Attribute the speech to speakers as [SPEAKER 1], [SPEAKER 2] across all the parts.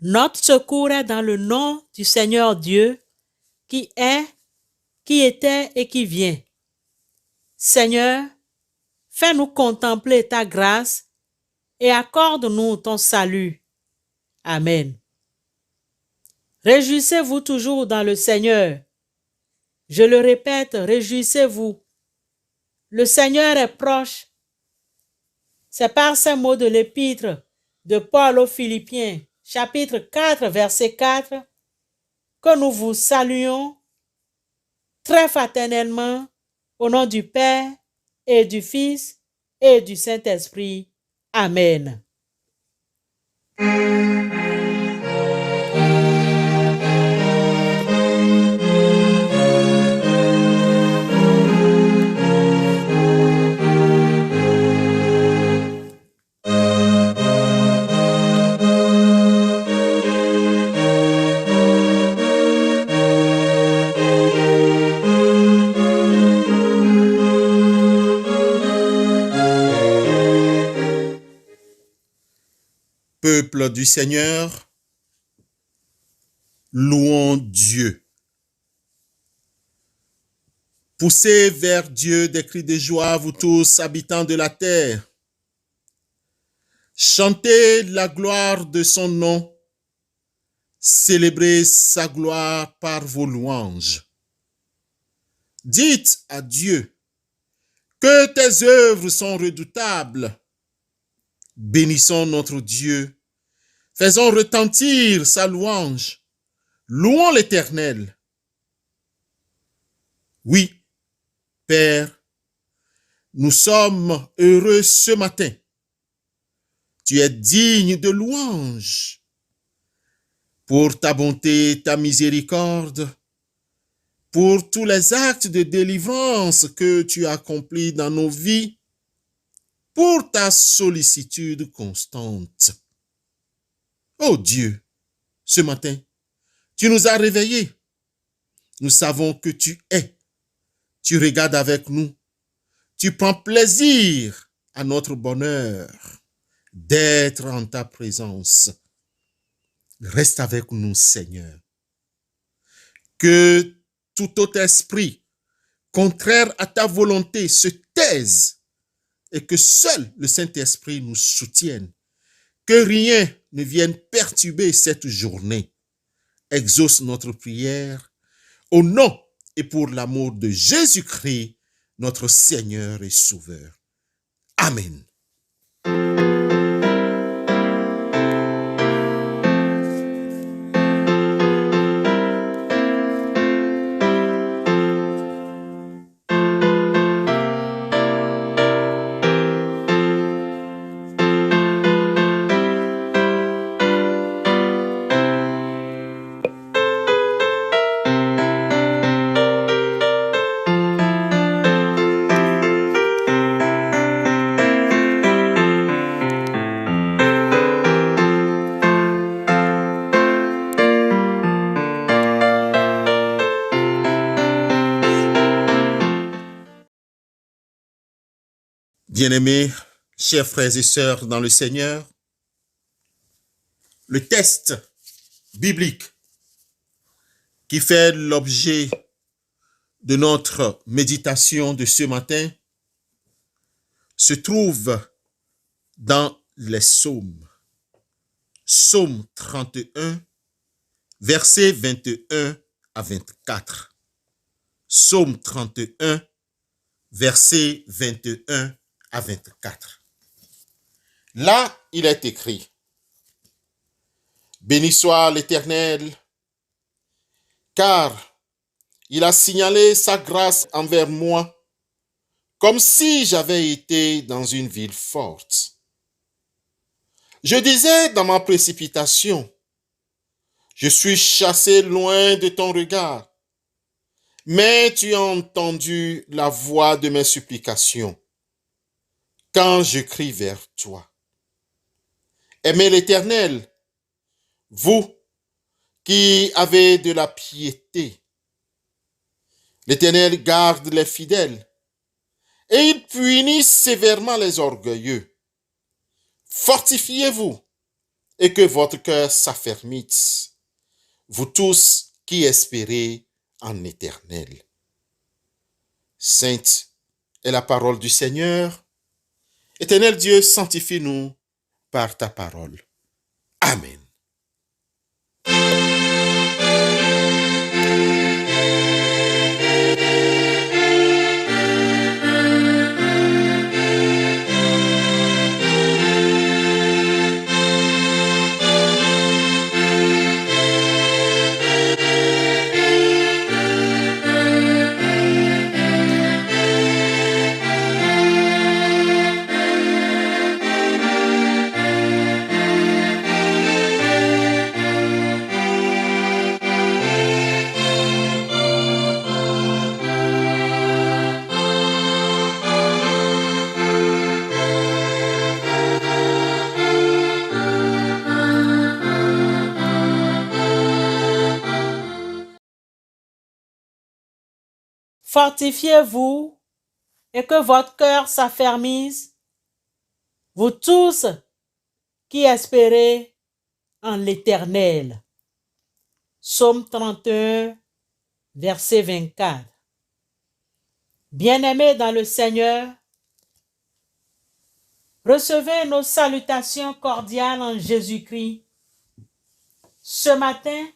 [SPEAKER 1] Notre secours est dans le nom du Seigneur Dieu, qui est, qui était et qui vient. Seigneur, fais-nous contempler ta grâce et accorde-nous ton salut. Amen. Réjouissez-vous toujours dans le Seigneur. Je le répète, réjouissez-vous. Le Seigneur est proche. C'est par ces mots de l'épître de Paul aux Philippiens, chapitre 4, verset 4, que nous vous saluons très fraternellement au nom du Père et du Fils et du Saint-Esprit. Amen.
[SPEAKER 2] Peuple du Seigneur, louons Dieu. Poussez vers Dieu des cris de joie, vous tous, habitants de la terre. Chantez la gloire de son nom. Célébrez sa gloire par vos louanges. Dites à Dieu que tes œuvres sont redoutables. Bénissons notre Dieu. Faisons retentir sa louange. Louons l'Éternel. Oui, Père, nous sommes heureux ce matin. Tu es digne de louange. Pour ta bonté, ta miséricorde, pour tous les actes de délivrance que tu as accomplis dans nos vies, pour ta sollicitude constante. Oh Dieu, ce matin, tu nous as réveillés. Nous savons que tu es. Tu regardes avec nous. Tu prends plaisir à notre bonheur d'être en ta présence. Reste avec nous, Seigneur. Que tout autre esprit contraire à ta volonté se taise et que seul le Saint-Esprit nous soutienne. Que rien ne vienne perturber cette journée. Exauce notre prière au nom et pour l'amour de Jésus-Christ, notre Seigneur et Sauveur. Amen. Bien-aimés, chers frères et sœurs dans le Seigneur, le texte biblique qui fait l'objet de notre méditation de ce matin se trouve dans les psaumes. Psaume 31, versets 21 à 24. Psaume 31, versets 21 à 24. Là, il est écrit: Béni soit l'Éternel, car il a signalé sa grâce envers moi, comme si j'avais été dans une ville forte. Je disais dans ma précipitation, je suis chassé loin de ton regard, mais tu as entendu la voix de mes supplications quand je crie vers toi. Aimez l'Éternel, vous qui avez de la piété. L'Éternel garde les fidèles et il punit sévèrement les orgueilleux. Fortifiez-vous et que votre cœur s'affermisse, vous tous qui espérez en l'Éternel. Sainte est la parole du Seigneur. Éternel Dieu, sanctifie-nous par ta parole. Amen.
[SPEAKER 1] Fortifiez-vous et que votre cœur s'affermisse, vous tous qui espérez en l'Éternel. Psaume 31, verset 24. Bien-aimés dans le Seigneur, recevez nos salutations cordiales en Jésus-Christ. Ce matin,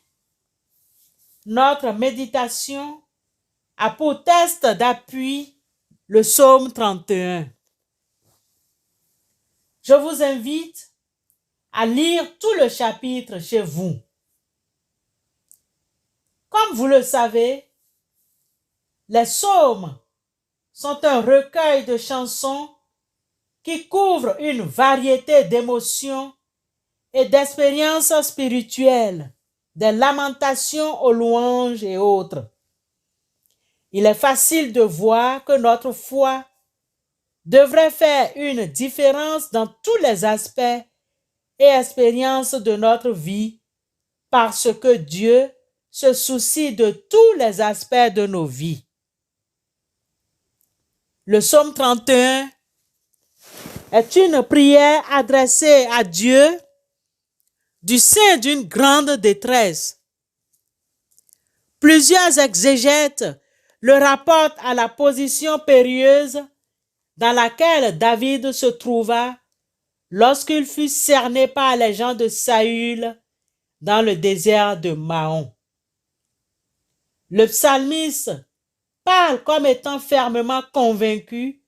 [SPEAKER 1] notre méditation a pour test d'appui le psaume 31. Je vous invite à lire tout le chapitre chez vous. Comme vous le savez, les psaumes sont un recueil de chansons qui couvrent une variété d'émotions et d'expériences spirituelles, des lamentations aux louanges et autres. Il est facile de voir que notre foi devrait faire une différence dans tous les aspects et expériences de notre vie parce que Dieu se soucie de tous les aspects de nos vies. Le psaume 31 est une prière adressée à Dieu du sein d'une grande détresse. Plusieurs exégètes le rapportent à la position périlleuse dans laquelle David se trouva lorsqu'il fut cerné par les gens de Saül dans le désert de Mahon. Le psalmiste parle comme étant fermement convaincu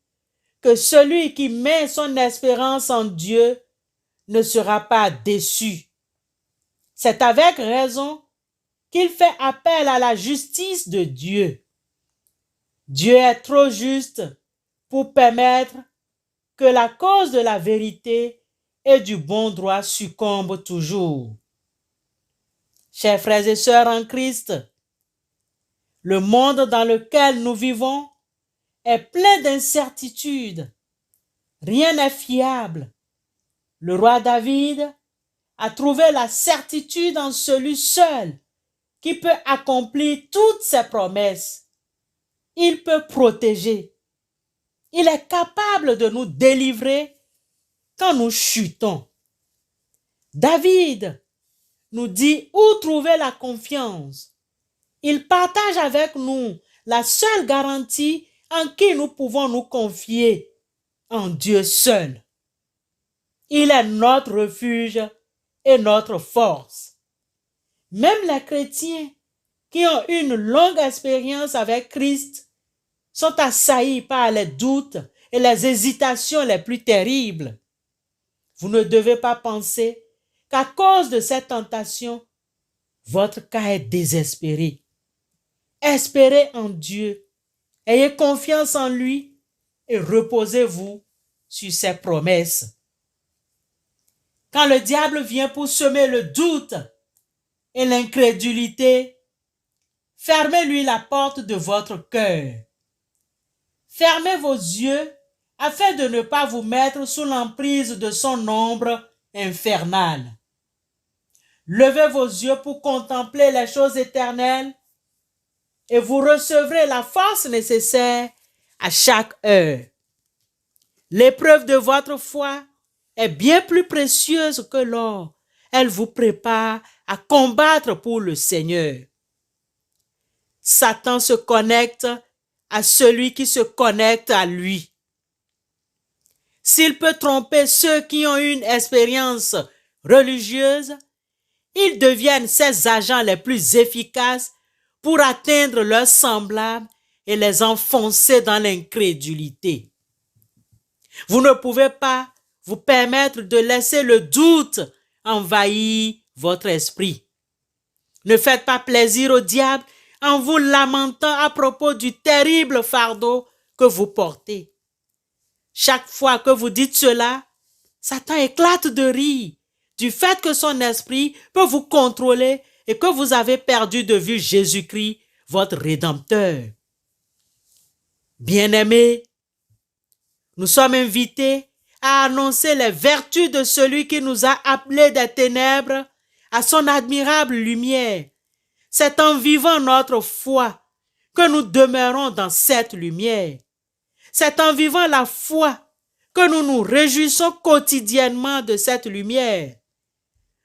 [SPEAKER 1] que celui qui met son espérance en Dieu ne sera pas déçu. C'est avec raison qu'il fait appel à la justice de Dieu. Dieu est trop juste pour permettre que la cause de la vérité et du bon droit succombe toujours. Chers frères et sœurs en Christ, le monde dans lequel nous vivons est plein d'incertitudes. Rien n'est fiable. Le roi David a trouvé la certitude en celui seul qui peut accomplir toutes ses promesses. Il peut protéger. Il est capable de nous délivrer quand nous chutons. David nous dit où trouver la confiance. Il partage avec nous la seule garantie en qui nous pouvons nous confier, en Dieu seul. Il est notre refuge et notre force. Même les chrétiens qui ont une longue expérience avec Christ sont assaillis par les doutes et les hésitations les plus terribles. Vous ne devez pas penser qu'à cause de cette tentation, votre cas est désespéré. Espérez en Dieu, ayez confiance en lui et reposez-vous sur ses promesses. Quand le diable vient pour semer le doute et l'incrédulité, fermez-lui la porte de votre cœur. Fermez vos yeux afin de ne pas vous mettre sous l'emprise de son ombre infernale. Levez vos yeux pour contempler les choses éternelles et vous recevrez la force nécessaire à chaque heure. L'épreuve de votre foi est bien plus précieuse que l'or. elle vous prépare à combattre pour le Seigneur. Satan se connecte à celui qui se connecte à lui. S'il peut tromper ceux qui ont une expérience religieuse, ils deviennent ses agents les plus efficaces pour atteindre leurs semblables et les enfoncer dans l'incrédulité. Vous ne pouvez pas vous permettre de laisser le doute envahir votre esprit. Ne faites pas plaisir au diable en vous lamentant à propos du terrible fardeau que vous portez. Chaque fois que vous dites cela, Satan éclate de rire du fait que son esprit peut vous contrôler et que vous avez perdu de vue Jésus-Christ, votre Rédempteur. Bien-aimés, nous sommes invités à annoncer les vertus de celui qui nous a appelés des ténèbres à son admirable lumière. C'est en vivant notre foi que nous demeurons dans cette lumière. C'est en vivant la foi que nous nous réjouissons quotidiennement de cette lumière.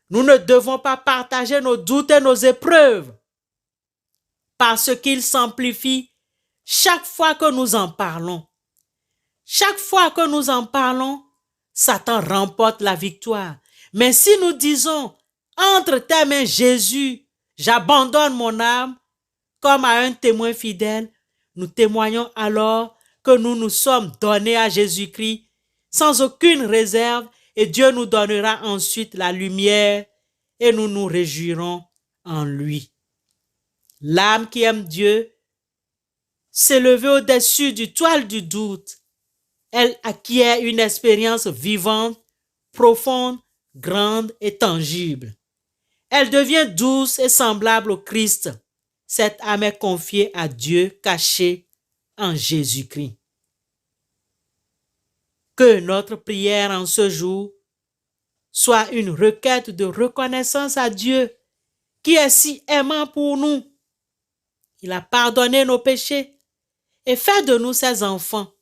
[SPEAKER 1] Nous ne devons pas partager nos doutes et nos épreuves parce qu'ils s'amplifient chaque fois que nous en parlons. Chaque fois que nous en parlons, Satan remporte la victoire. Mais si nous disons « Entre tes mains, Jésus, j'abandonne mon âme », comme à un témoin fidèle, nous témoignons alors que nous nous sommes donnés à Jésus-Christ sans aucune réserve et Dieu nous donnera ensuite la lumière et nous nous réjouirons en lui. L'âme qui aime Dieu s'est levée au-dessus du toile du doute. Elle acquiert une expérience vivante, profonde, grande et tangible. Elle devient douce et semblable au Christ. Cette âme est confiée à Dieu caché en Jésus-Christ. Que notre prière en ce jour soit une requête de reconnaissance à Dieu qui est si aimant pour nous. Il a pardonné nos péchés et fait de nous ses enfants.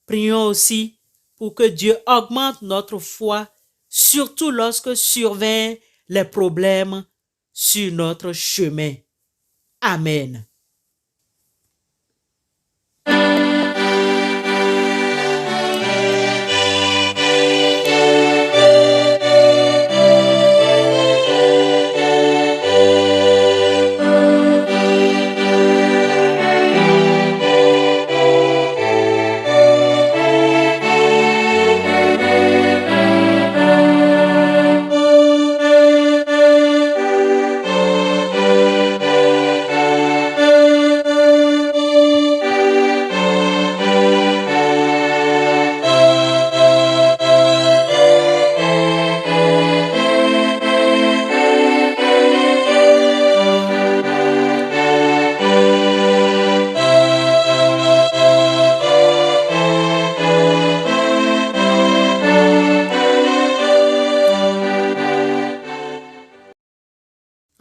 [SPEAKER 1] Prions aussi pour que Dieu augmente notre foi, surtout lorsque surviennent les problèmes sur notre chemin. Amen.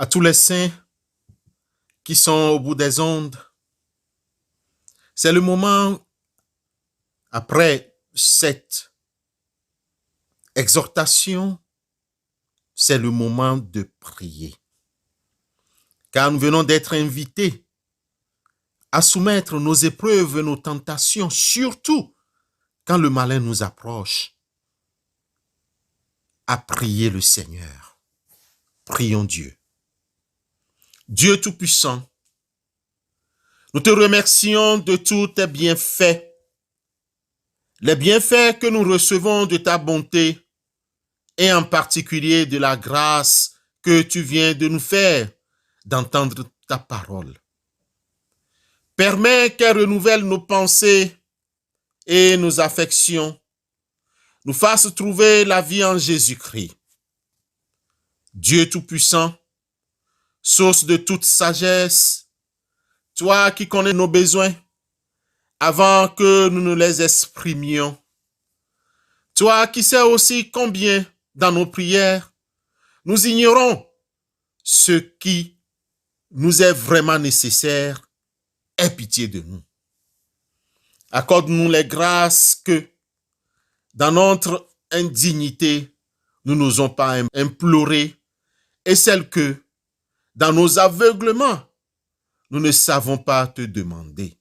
[SPEAKER 2] À tous les saints qui sont au bout des ondes, c'est le moment, après cette exhortation, c'est le moment de prier. Car nous venons d'être invités à soumettre nos épreuves et nos tentations, surtout quand le malin nous approche, à prier le Seigneur. Prions Dieu. Dieu Tout-Puissant, nous te remercions de tous tes bienfaits, les bienfaits que nous recevons de ta bonté et en particulier de la grâce que tu viens de nous faire d'entendre ta parole. Permets qu'elle renouvelle nos pensées et nos affections, nous fasse trouver la vie en Jésus-Christ. Dieu Tout-Puissant, source de toute sagesse, toi qui connais nos besoins avant que nous ne les exprimions. Toi qui sais aussi combien, dans nos prières, nous ignorons ce qui nous est vraiment nécessaire. Aie pitié de nous. Accorde-nous les grâces que, dans notre indignité, nous n'osons pas implorer et celles que, dans nos aveuglements, nous ne savons pas te demander.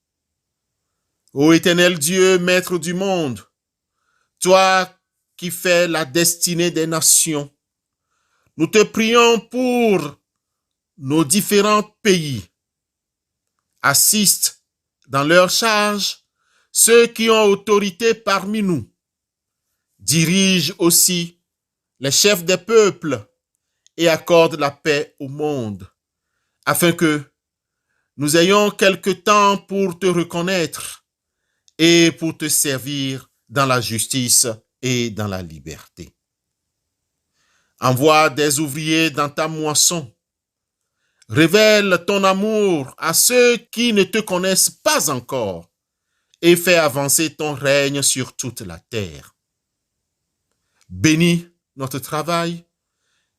[SPEAKER 2] Ô Éternel Dieu, Maître du monde, toi qui fais la destinée des nations, nous te prions pour nos différents pays. Assiste dans leur charge ceux qui ont autorité parmi nous. Dirige aussi les chefs des peuples et accorde la paix au monde, afin que nous ayons quelque temps pour te reconnaître et pour te servir dans la justice et dans la liberté. Envoie des ouvriers dans ta moisson. Révèle ton amour à ceux qui ne te connaissent pas encore et fais avancer ton règne sur toute la terre. Bénis notre travail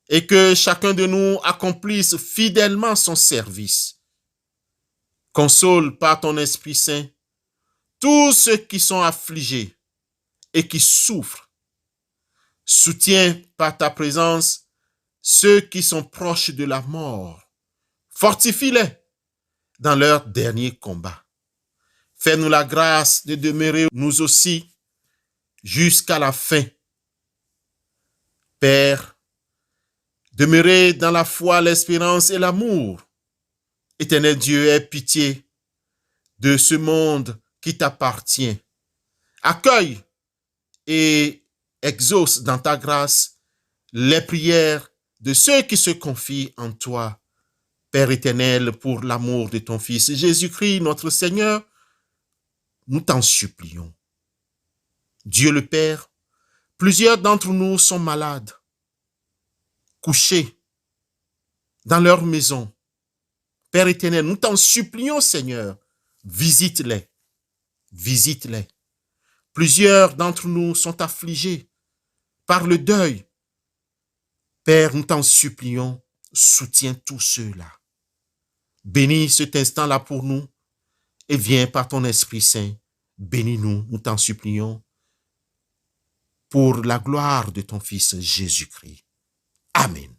[SPEAKER 2] et que chacun de nous accomplisse fidèlement son service. Console par ton Esprit Saint tous ceux qui sont affligés et qui souffrent. Soutiens par ta présence ceux qui sont proches de la mort. Fortifie-les dans leur dernier combat. Fais-nous la grâce de demeurer nous aussi jusqu'à la fin. Père, demeurez dans la foi, l'espérance et l'amour. Éternel Dieu, aie pitié de ce monde qui t'appartient. Accueille et exauce dans ta grâce les prières de ceux qui se confient en toi. Père éternel, pour l'amour de ton Fils Jésus-Christ, notre Seigneur, nous t'en supplions. Dieu le Père, plusieurs d'entre nous sont malades, couchés dans leur maison. Père éternel, nous t'en supplions, Seigneur, visite-les, visite-les. Plusieurs d'entre nous sont affligés par le deuil. Père, nous t'en supplions, soutiens tous ceux-là. Bénis cet instant-là pour nous et viens par ton Esprit Saint. Bénis-nous, nous t'en supplions, pour la gloire de ton Fils Jésus-Christ. Amen.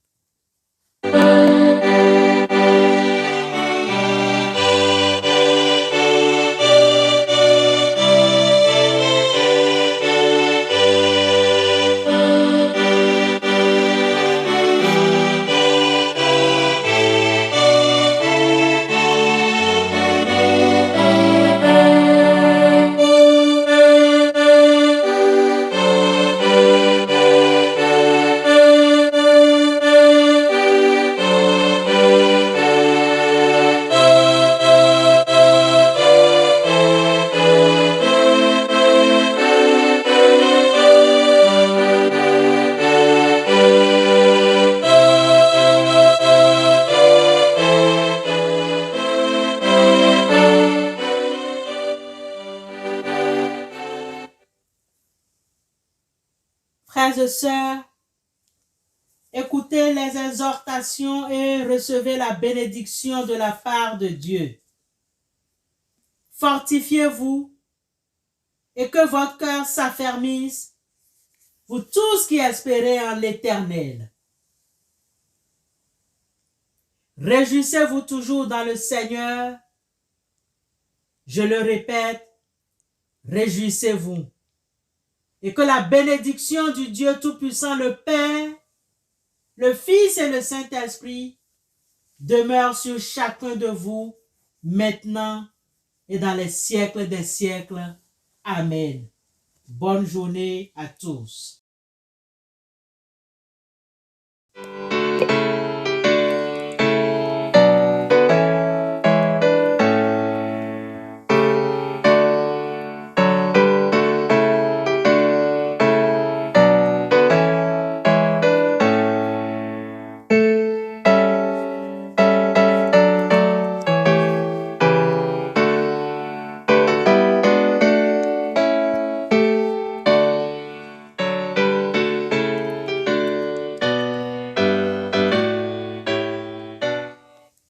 [SPEAKER 1] Frères et sœurs, écoutez les exhortations et recevez la bénédiction de la part de Dieu. Fortifiez-vous et que votre cœur s'affermisse, vous tous qui espérez en l'Éternel. Réjouissez-vous toujours dans le Seigneur. Je le répète, réjouissez-vous. Et que la bénédiction du Dieu Tout-Puissant, le Père, le Fils et le Saint-Esprit demeure sur chacun de vous, maintenant et dans les siècles des siècles. Amen. Bonne journée à tous.